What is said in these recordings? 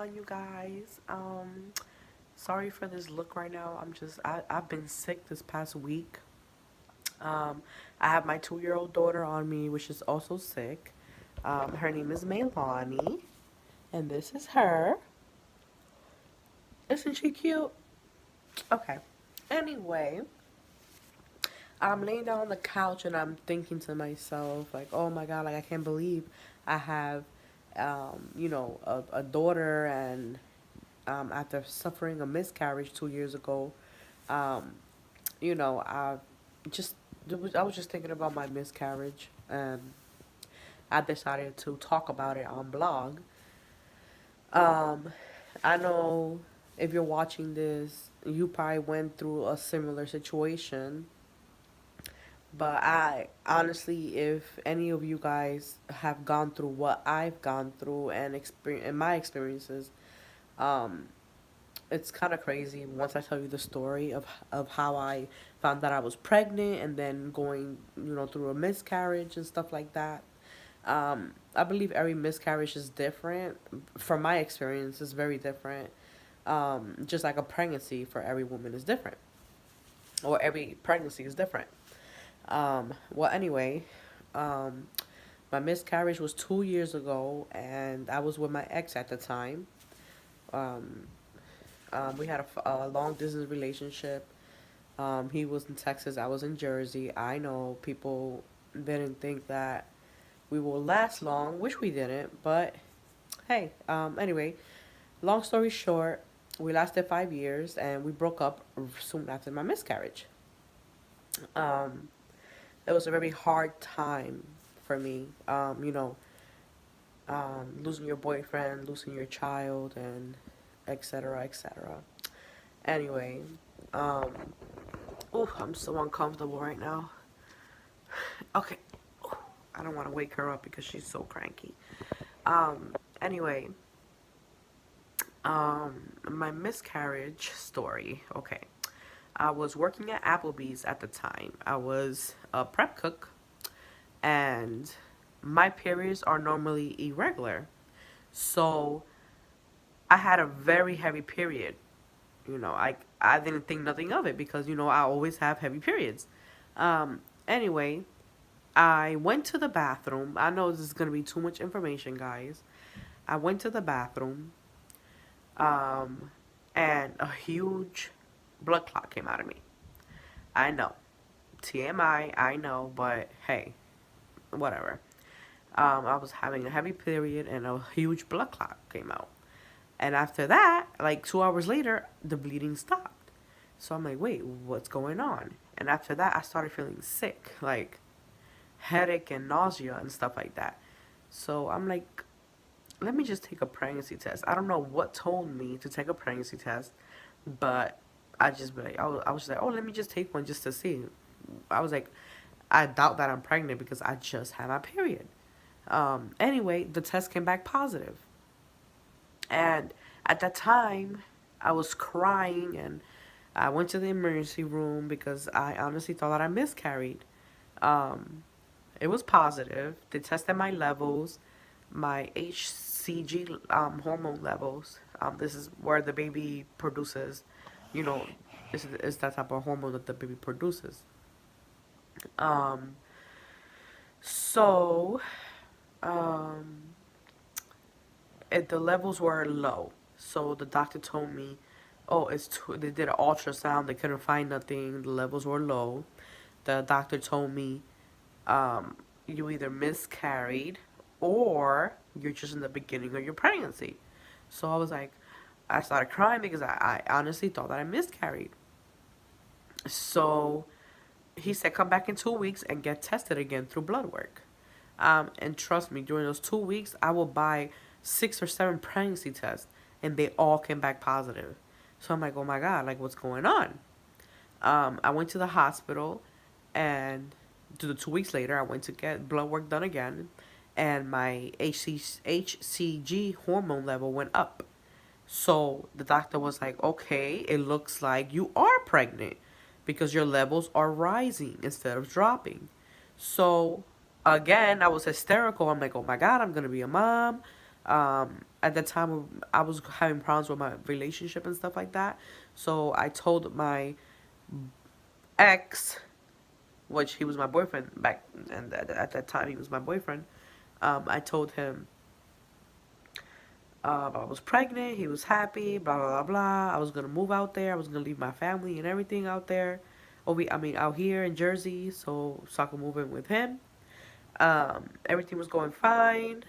on, you guys? Sorry for this look right now. I've been sick this past week. Um, I have my 2-year-old daughter on me, which is also sick. Her name is Maylani, and this is her. Isn't she cute? Okay. Anyway, I'm laying down on the couch and I'm thinking to myself, like, oh my God, like I can't believe I have, a daughter, and after suffering a miscarriage 2 years ago, um, I just I was just thinking about my miscarriage, and I decided to talk about it on blog. Um, I know if you're watching this, you probably went through a similar situation. But I honestly, if any of you guys have gone through what I've gone through and experience and my experiences, um, it's kind of crazy once I tell you the story of how I found that I was pregnant and then going, through a miscarriage and stuff like that. I believe every miscarriage is different. From my experience, it's very different. Just like a pregnancy for every woman is different, or every pregnancy is different. Well, anyway, um, my miscarriage was 2 years ago, and I was with my ex at the time. Um, we had a long distance relationship. He was in Texas, I was in Jersey. I know people didn't think that we will last long, which we didn't, but hey, anyway, long story short, we lasted 5 years and we broke up soon after my miscarriage. Um, it was a very hard time for me. Losing your boyfriend, losing your child, and etc. etc. Anyway, um, oh, I'm so uncomfortable right now. Okay, I don't want to wake her up because she's so cranky. Anyway, my miscarriage story. Okay, I was working at Applebee's at the time. I was a prep cook, and my periods are normally irregular. So I had a very heavy period. I didn't think nothing of it because I always have heavy periods. Anyway, I went to the bathroom. I know this is gonna be too much information, guys. I went to the bathroom, um, and a huge blood clot came out of me. I know, TMI. I know, but hey, whatever. I was having a heavy period, and a huge blood clot came out. And after that, like 2 hours later, the bleeding stopped. So I'm like, wait, what's going on? And after that, I started feeling sick, like headache and nausea and stuff like that. So I'm like, let me just take a pregnancy test. I don't know what told me to take a pregnancy test, but I was just like, oh, let me just take one just to see. I was like, I doubt that I'm pregnant because I just had my period. Anyway, the test came back positive. And at that time, I was crying, and I went to the emergency room because I honestly thought that I miscarried. Um, it was positive. They tested my levels, my HCG hormone levels. This is where the baby produces, you know, is that type of hormone that the baby produces. Um, so, um, the levels were low. So the doctor told me, oh, they did an ultrasound. They couldn't find nothing. The levels were low. The doctor told me, you either miscarried or you're just in the beginning of your pregnancy. So I started crying because I honestly thought that I miscarried. So he said, come back in 2 weeks and get tested again through blood work. And trust me, during those 2 weeks, I will buy 6 or 7 pregnancy tests, and they all came back positive. So I'm like, oh my God, like what's going on? I went to the hospital, and 2 weeks later, I went to get blood work done again, and my HCG hormone level went up. So the doctor was like, okay, it looks like you are pregnant because your levels are rising instead of dropping. So again, I was hysterical. I'm like, oh my God, I'm going to be a mom. At the time, I was having problems with my relationship and stuff like that. So I told my ex, which he was my boyfriend back, and at that time he was my boyfriend. I told him I was pregnant. He was happy. Blah blah blah blah. I was gonna move out there. I was gonna leave my family and everything out there. I mean, out here in Jersey, so I could move in with him. Everything was going fine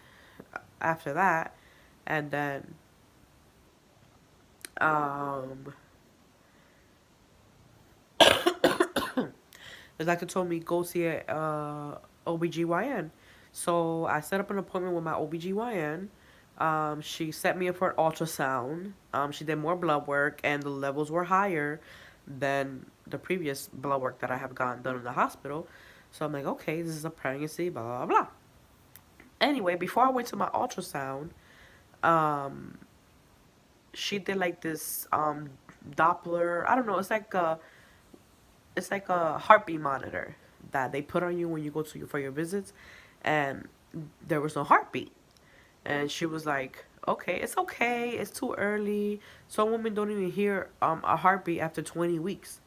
after that, and then um, the doctor told me go see a OBGYN. So I set up an appointment with my OBGYN. She set me up for an ultrasound. She did more blood work, and the levels were higher than the previous blood work that I have gotten done in the hospital. So I'm like, okay, this is a pregnancy, blah, blah, blah. Anyway, before I went to my ultrasound, um, she did like this Doppler. I don't know. It's like a heartbeat monitor that they put on you when you go to for your visits, and there was no heartbeat. And she was like, "Okay, it's okay. It's too early. Some women don't even hear a heartbeat after 20 weeks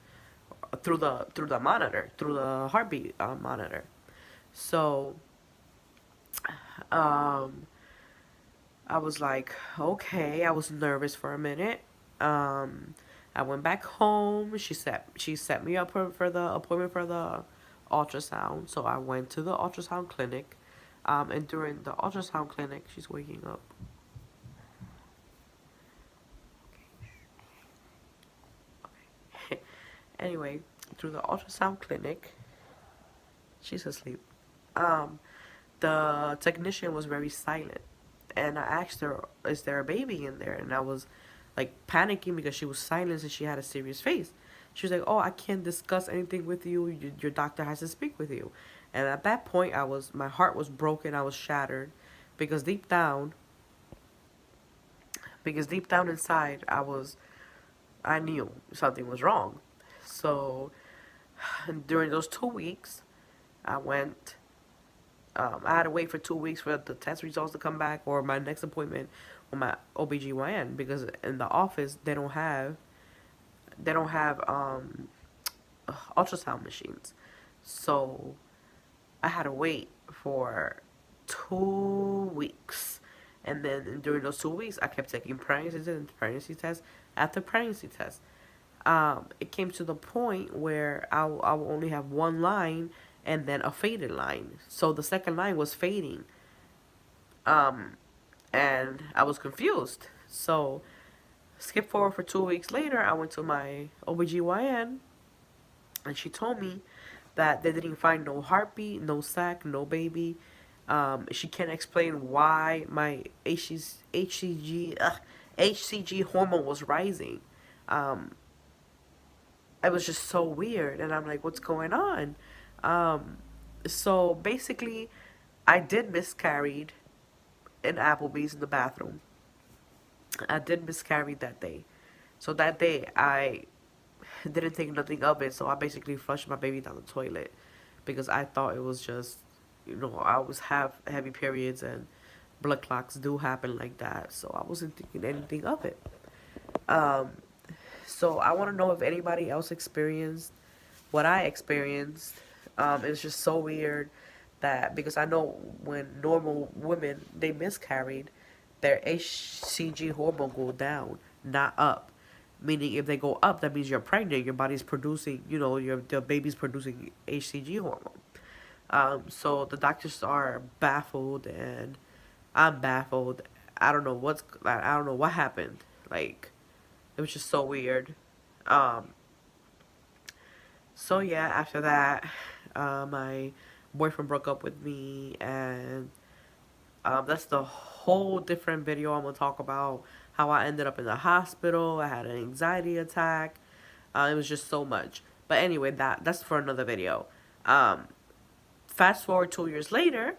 through the monitor, through the heartbeat monitor." So um, I was like, "Okay." I was nervous for a minute. Um, I went back home. She set me up for the appointment for the ultrasound. So I went to the ultrasound clinic. And during the ultrasound clinic, she's waking up. Anyway, through the ultrasound clinic, she's asleep. Um, the technician was very silent, and I asked her, "Is there a baby in there?" And I was like panicking because she was silent and she had a serious face. She was like, "Oh, I can't discuss anything with you. Your doctor has to speak with you." And at that point, my heart was broken. I was shattered, because deep down inside, I knew something was wrong. So during those 2 weeks, I went. I had to wait for 2 weeks for the test results to come back, or my next appointment with my OBGYN, because in the office they don't have ultrasound machines. So I had to wait for 2 weeks. And then during those 2 weeks, I kept taking pregnancy test after pregnancy test. It came to the point where I will only have one line and then a faded line. So the second line was fading. Um, and I was confused. So skip forward for 2 weeks later, I went to my OBGYN, and she told me that they didn't find no heartbeat, no sac, no baby. She can't explain why my HCG hormone was rising. Um, it was just so weird, and I'm like, what's going on? Um, so basically, I did miscarried in Applebee's in the bathroom. I did miscarry that day. So that day, I didn't think nothing of it. So I basically flushed my baby down the toilet because I thought it was just, I always have heavy periods and blood clots do happen like that. So I wasn't thinking anything of it. Um, so I want to know if anybody else experienced what I experienced. It's just so weird that, because I know when normal women they miscarried, their HCG hormone go down, not up. Meaning, if they go up, that means you're pregnant. Your body's producing, the baby's producing HCG hormone. So the doctors are baffled, and I'm baffled. I don't know what happened. Like, it was just so weird. Um, so yeah, after that, my boyfriend broke up with me, and that's the whole different video I'm gonna talk about. How I ended up in the hospital. I had an anxiety attack. It was just so much. But anyway, that's for another video. Um, Fast forward 2 years later,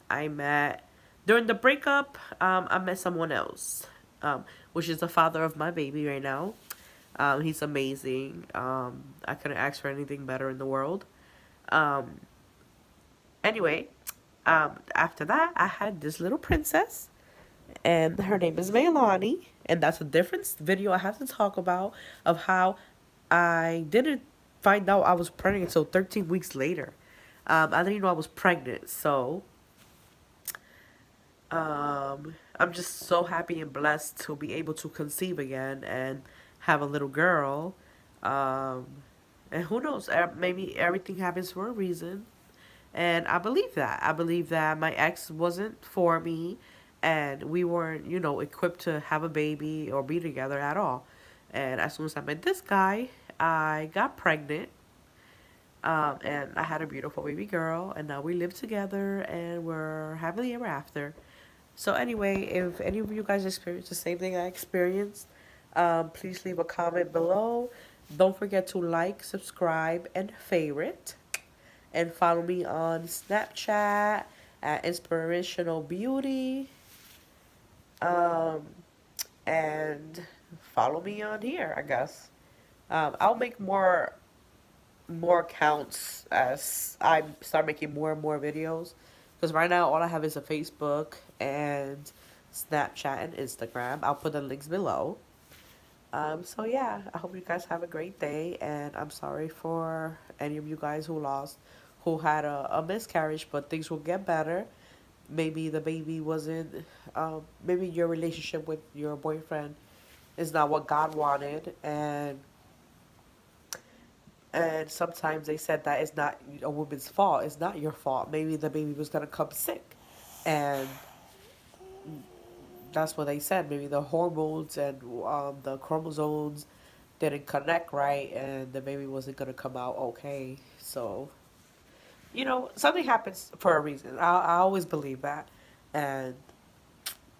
I met during the breakup. I met someone else, which is the father of my baby right now. He's amazing. I couldn't ask for anything better in the world. Um, anyway, after that, I had this little princess. and her name is Meilani, and that's a different video I have to talk about of how I didn't find out I was pregnant until 13 weeks later. I didn't even know I was pregnant, so I'm just so happy and blessed to be able to conceive again and have a little girl. Um, and who knows? Maybe everything happens for a reason. And I believe that. I believe that my ex wasn't for me and we weren't, equipped to have a baby or be together at all. And as soon as I met this guy, I got pregnant. And I had a beautiful baby girl, and now we live together and we're happily ever after. So anyway, if any of you guys experience the same thing I experienced, please leave a comment below. Don't forget to like, subscribe, and favorite. And follow me on Snapchat at Inspirational Beauty. Um, and follow me on here, I guess. I'll make more accounts as I start making more and more videos. Because right now, all I have is a Facebook and Snapchat and Instagram. I'll put the links below. So yeah, I hope you guys have a great day, and I'm sorry for any of you guys who had a miscarriage, but things will get better. Maybe the baby wasn't, maybe your relationship with your boyfriend is not what God wanted, and sometimes they said that it's not a woman's fault. It's not your fault. Maybe the baby was gonna come sick, and that's what they said. Maybe the hormones and the chromosomes didn't connect right, and the baby wasn't gonna come out okay. So something happens for a reason. I always believe that, and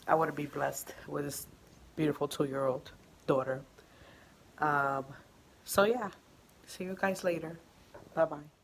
I want to be blessed with this beautiful 2-year-old daughter. Um, so yeah, see you guys later. Bye bye.